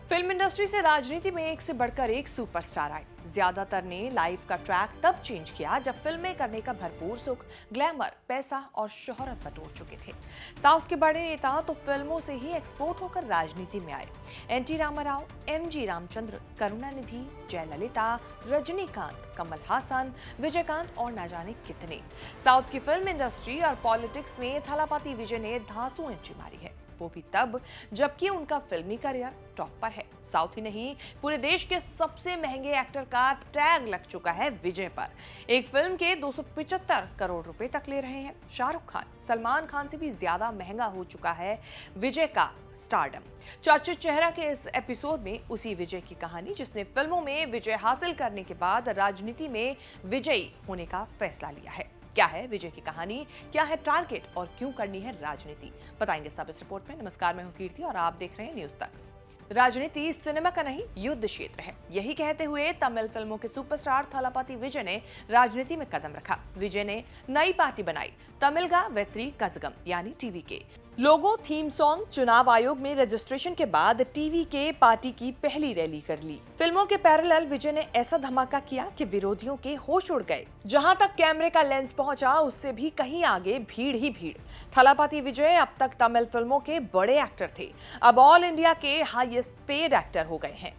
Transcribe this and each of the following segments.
Film industry से राजनीति में एक से बढ़कर एक सुपरस्टार आए। ज्यादातर ने लाइफ का ट्रैक तब चेंज किया जब फिल्में करने का भरपूर सुख, ग्लैमर, पैसा और शोहरत बटोर चुके थे। साउथ के बड़े नेता तो फिल्मों से ही एक्सपोर्ट होकर राजनीति में आए। एनटी रामाराव, एमजी रामचंद्र, करुणानिधि, जयललिता, रजनीकांत, कमल हासन, विजयकांत और न जाने कितने। साउथ की फिल्म इंडस्ट्री और पॉलिटिक्स में थलापति विजय ने धांसू एंट्री मारी है, वो भी तब जबकि उनका फिल्मी करियर टॉप पर है। साउथ ही नहीं, पूरे देश के सबसे महंगे एक्टर का टैग लग चुका है विजय पर। एक फिल्म के 275 करोड़ रुपए तक ले रहे हैं। शाहरुख खान, सलमान खान से भी ज्यादा महंगा हो चुका है विजय का स्टारडम। चर्चित चेहरा के इस एपिसोड में उसी विजय की कहानी, जिसने फिल्मों में विजय हासिल करने के बाद राजनीति में विजयी होने का फैसला लिया है। क्या है विजय की कहानी, क्या है टारगेट और क्यों करनी है राजनीति, बताएंगे सब इस रिपोर्ट में। नमस्कार, मैं हूं कीर्ति और आप देख रहे हैं न्यूज तक। राजनीति सिनेमा का नहीं, युद्ध क्षेत्र है, यही कहते हुए तमिल फिल्मों के सुपरस्टार थलापति विजय ने राजनीति में कदम रखा। विजय ने नई पार्टी बनाई, तमिलगा वेत्री कजगम यानी टीवी के। लोगो, थीम सॉन्ग, चुनाव आयोग में रजिस्ट्रेशन के बाद टीवी के पार्टी की पहली रैली कर ली। फिल्मों के पैरेलल विजय ने ऐसा धमाका किया कि विरोधियों के होश उड़ गए। जहां तक कैमरे का लेंस पहुंचा, उससे भी कहीं आगे भीड़ ही भीड़। थलापति विजय अब तक तमिल फिल्मों के बड़े एक्टर थे, अब ऑल इंडिया के हाईएस्ट पेड एक्टर हो गए हैं।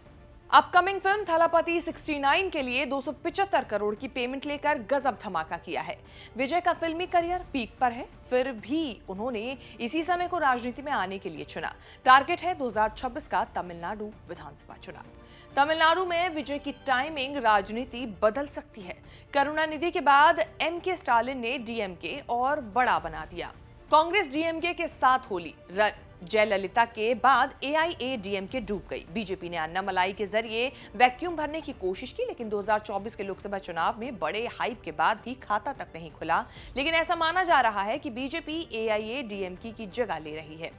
अपकमिंग फिल्म थलापति 69 के लिए 275 करोड़ की पेमेंट लेकर गजब धमाका किया है। विजय का फिल्मी करियर पीक पर है, फिर भी उन्होंने इसी समय को राजनीति में आने के लिए चुना। टारगेट है 2026 का तमिलनाडु विधानसभा चुनाव। तमिलनाडु में विजय की टाइमिंग राजनीति बदल सकती है। करुणानिधि के बाद एमके स्टालिन ने डीएमके और बड़ा बना दिया। कांग्रेस डीएमके के साथ होली। जयललिता के बाद एआईएडीएमके डूब गई। बीजेपी ने अन्नामलाई के जरिए वैक्यूम भरने की कोशिश की, लेकिन 2024 के लोकसभा चुनाव में बड़े हाइप के बाद भी खाता तक नहीं खुला। लेकिन ऐसा माना जा रहा है कि बीजेपी एआईएडीएमके की जगह ले रही है।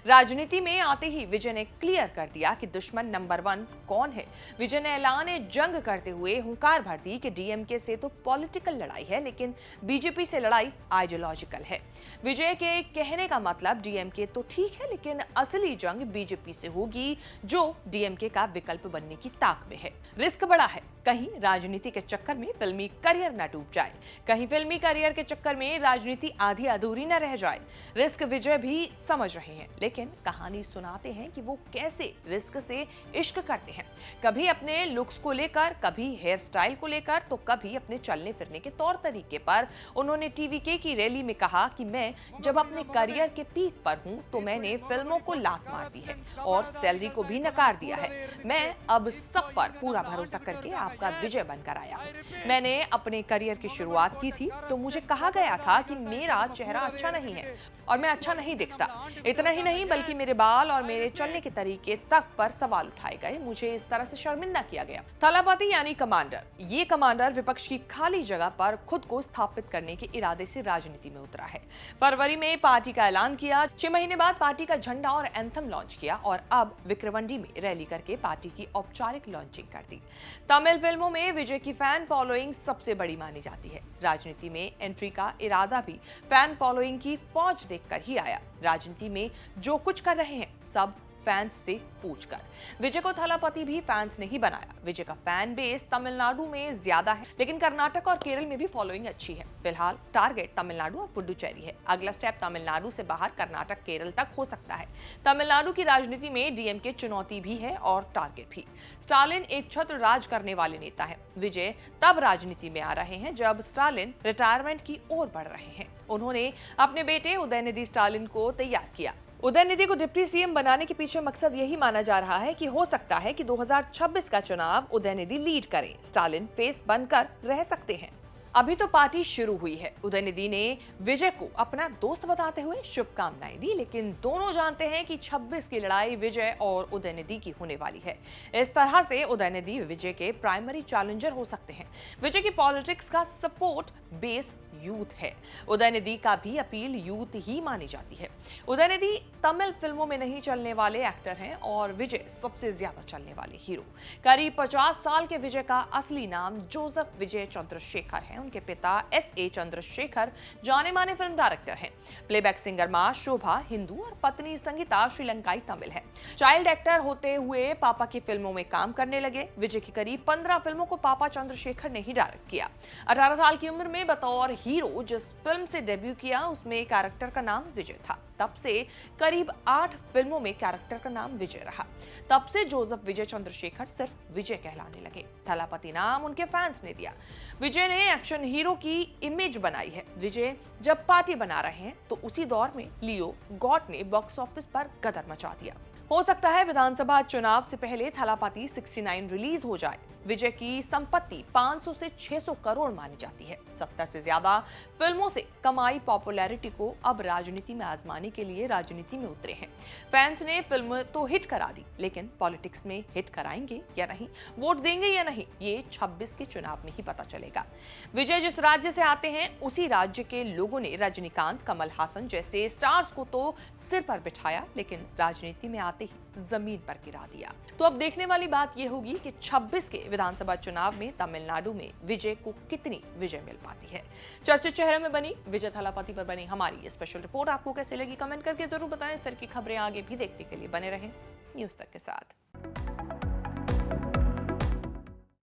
राजनीति में आते ही विजय ने क्लियर कर दिया कि दुश्मन नंबर 1 कौन है। विजय ने ऐलान जंग करते हुए हुंकार भर दी कि डीएमके से तो पॉलिटिकल लड़ाई है, लेकिन बीजेपी से लड़ाई आइडियोलॉजिकल है। विजय के कहने का मतलब डीएमके तो ठीक है, लेकिन असली जंग बीजेपी से होगी, जो डीएमके का विकल्प बनने की ताक में है। रिस्क बड़ा है, कहीं राजनीति के चक्कर में फिल्मी करियर न डूब जाए, कहीं फिल्मी करियर के चक्कर में राजनीति आधी अधूरी न रह जाए। रिस्क विजय भी समझ रहे हैं, लेकिन कहानी सुनाते हैं कि वो कैसे रिस्क से इश्क करते हैं। कभी अपने लुक्स को लेकर, कभी हेयर स्टाइल को लेकर, तो कभी अपने चलने फिरने के तौर तरीके पर। उन्होंने टीवीके की रैली में कहा कि मैं जब अपने करियर के पीक पर हूं तो मैंने फिल्मों को लात मार दी है और सैलरी को भी नकार दिया है। मैं अब सब पर पूरा भरोसा करके आपका विजय बनकर आया हूं। मैंने अपने करियर की शुरुआत की थी तो मुझे कहा गया था कि मेरा चेहरा अच्छा नहीं है और मैं अच्छा नहीं दिखता। इतना ही नहीं, बल्कि मेरे बाल और मेरे चलने के तरीके तक पर सवाल उठाए गए। मुझे इस तरह से शर्मिंदा किया गया। थलापति यानी कमांडर, ये कमांडर विपक्ष की खाली जगह पर खुद को स्थापित करने के इरादे से राजनीति में उतरा है। फरवरी में पार्टी का ऐलान किया, 6 महीने बाद पार्टी का झंडा और एंथम लॉन्च किया और अब विक्रवंडी में रैली करके पार्टी की औपचारिक लॉन्चिंग कर दी। तमिल फिल्मों में विजय की फैन फॉलोइंग सबसे बड़ी मानी जाती है। राजनीति में एंट्री का इरादा भी फैन फॉलोइंग की फौज देखकर ही आया। राजनीति में जो कुछ कर रहे हैं सब फैंस से पूछकर। विजय को थलापति भी फैंस ने ही बनाया। विजय का फैन बेस तमिलनाडु में ज्यादा है, लेकिन कर्नाटक और केरल में भी फॉलोइंग अच्छी है। फिलहाल टारगेट तमिलनाडु और पुडुचेरी है। अगला स्टेप तमिलनाडु से बाहर कर्नाटक, केरल तक हो सकता है। तमिलनाडु की राजनीति में डीएमके चुनौती भी है और टारगेट भी। स्टालिन एक छत्र राज करने वाले नेता है। विजय तब राजनीति में आ रहे हैं जब स्टालिन रिटायरमेंट की ओर बढ़ रहे हैं। उन्होंने अपने बेटे उदयनिधि स्टालिन को तैयार किया। उदयनिधि को डिप्टी सीएम बनाने के पीछे मकसद यही माना जा रहा है कि हो सकता है कि 2026 का चुनाव उदयनिधि लीड करें। स्टालिन फेस बनकर रह सकते हैं। अभी तो पार्टी शुरू हुई है। उदयनिधि ने विजय को अपना दोस्त बताते हुए शुभकामनाएं दी, लेकिन दोनों जानते हैं कि 26 की लड़ाई विजय और उदयनिधि की होने वाली है। इस तरह से उदयनिधि विजय के प्राइमरी चैलेंजर हो सकते हैं। विजय की पॉलिटिक्स का सपोर्ट बेस यूथ है। उदयनिधि का भी अपील यूथ ही मानी जाती है। उदयनिधि तमिल फिल्मों में नहीं चलने वाले एक्टर हैं और विजय सबसे ज्यादा चलने वाले हीरो। करीब 50 साल के विजय का असली नाम जोसेफ विजय चंद्रशेखर है। उनके पिता S.A. चंद्रशेखर जाने माने फिल्म डायरेक्टर हैं। प्लेबैक सिंगर मां शोभा हिंदू और पत्नी संगीता श्रीलंकाई तमिल है। चाइल्ड एक्टर होते हुए पापा की फिल्मों में काम करने लगे। विजय की करीब 15 फिल्मों को पापा चंद्रशेखर ने ही डायरेक्ट किया। 18 साल की उम्र में बतौर हीरो जिस फिल्म से डेब्यू किया उसमें कैरेक्टर का नाम विजय था। तब से करीब 8 फिल्मों में कैरेक्टर का नाम विजय रहा। तब से जोसेफ विजय चंद्रशेखर सिर्फ विजय कहलाने लगे। थलापति नाम उनके फैंस ने दिया। विजय ने एक्शन हीरो की इमेज बनाई है। विजय जब पार्टी बना रहे हैं तो उसी दौर में लियो गॉड ने बॉक्स ऑफिस पर गदर मचा दिया। हो सकता है विधानसभा चुनाव से पहले थलापति 69 रिलीज हो जाए। विजय की संपत्ति 500 से 600 करोड़ मानी जाती है। 70 से ज्यादा फिल्मों से कमाई पॉपुलैरिटी को अब राजनीति में आजमाने के लिए राजनीति में उतरे हैं। फैंस ने फिल्म तो हिट करा दी, लेकिन पॉलिटिक्स में हिट कराएंगे या नहीं, वोट देंगे या नहीं, ये 26 के चुनाव में ही पता चलेगा। विजय जिस राज्य से आते हैं उसी राज्य के लोगों ने रजनीकांत, कमल हासन जैसे स्टार्स को तो सिर पर बिठाया, लेकिन राजनीति में आते ही जमीन पर गिरा दिया। तो अब देखने वाली बात यह होगी कि 26 के विधानसभा चुनाव में तमिलनाडु में विजय को कितनी विजय मिल पाती है। चर्चित चेहरे में बनी विजय थलापति पर बनी हमारी ये स्पेशल रिपोर्ट आपको कैसे लगी, कमेंट करके जरूर बताएं। इस तरह की खबरें आगे भी देखने के लिए बने रहें न्यूज़ तक के साथ।